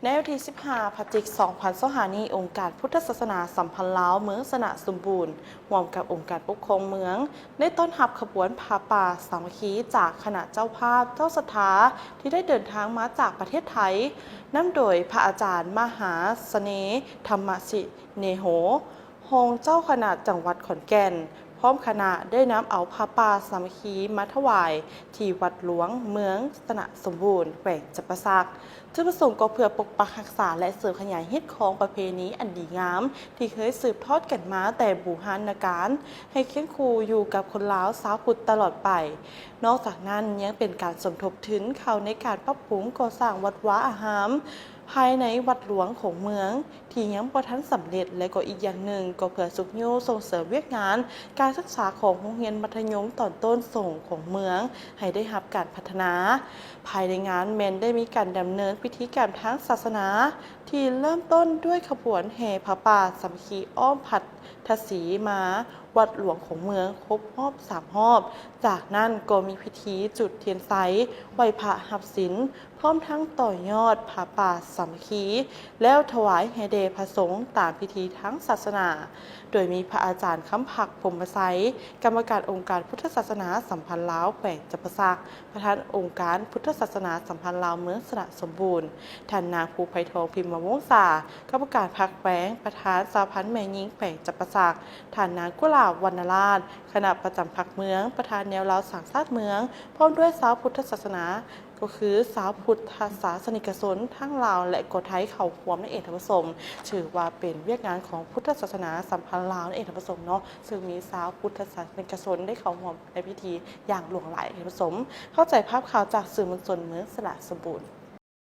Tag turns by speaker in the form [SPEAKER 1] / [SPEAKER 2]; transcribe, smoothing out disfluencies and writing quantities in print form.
[SPEAKER 1] ในวันที่15 พฤศจิกายน 2025 นี้องค์การพุทธศาสนาสัมพันธ์ลาวเมืองสนะสมบูรณ์ร่วมกับองค์การปกครองเมืองได้ต้อนรับขบวนผ้าป่าสามัคคีจากคณะเจ้าภาพเจ้าศรัทธาที่ได้เดินทางมาจากประเทศไทยนำโดยพระอาจารย์มหาเสน่ห์ธรรมสิเนโหรองเจ้าคณะจังหวัดขอนแก่นพร้อมคณะได้นำเอาผ้าป่าสามัคคีมาถวายที่วัดหลวงเมืองสนะสมบูรณ์แขวงจับปะซักจุดประสงค์ก็เพื่อปกปักรักษาและเสริมขยายฮิตของประเพณีอันดีงามที่เคยสืบทอดกันมาแต่โบราณกาลให้เคียงคู่อยู่กับคนลาวชาวพุทธตลอดไป นอกจากนั้นยังเป็นการสมทบทุนเข้าในการปรับปรุงก่อสร้างวัดวาอารามภายในวัดหลวงของเมืองที่ยังบ่ทันสำเร็จและก็อีกอย่างหนึ่งก็เพื่อสุขโยส่งเสริมเวียกงานการศึกษาของโรงเรียนมัธยมตอนต้นส่งของเมืองให้ได้รับการพัฒนา ภายในงานแมนได้มีการดำเนินพิธีกรรมทางศาสนาที่เริ่มต้นด้วยขบวนแห่ผ้าป่าสามัคคีอ้อมพัทสีมาวัดหลวงของเมืองครบรอบ3 รอบ จากนั้นก็มีพิธีจุดเทียนไสไหว้พระหับศีลพร้อมทั้งต่อยอดผ้าป่าสามัคคีแล้วถวายแห่แด่พระสงฆ์ตามพิธีทั้งศาสนา โดยมีพระอาจารย์คำผักพรหมไสยกรรมการองค์การพุทธศาสนาสัมพันธ์ลาวแขวงจับปะซักประธานองค์การพุทธศาสนาสัมพันธ์ลาวเมืองสระสมบูรณ์ท่านนางภูไพทองพิมพ์วงศากรรมการพรรคแขวงประธานสาพันธ์แม่หญิงแขวงจับปะซักท่านนางกุหลาบวรรณราชคณะประจำพรรคเมืองประธานแนวลาวสังสาดเมืองพร้อมด้วยสาวพุทธศาสนาก็คือสาวพุทธศาสนิกชนทั้งลาวและก็ไทยเข้าร่วมในเอกธรรมสมถือว่าเป็นเวียกงานของพุทธศาสนาสัมพันธ์ลาวในเอกธรรมสมเนาะซึ่งมีสาวพุทธศาสนิกชนได้เข้าร่วมในพิธีอย่างหลวงหลายเอกธรรมสมเข้าใจภาพข่าวจากสื่อมวลชนเมืองสระสมบูรณ์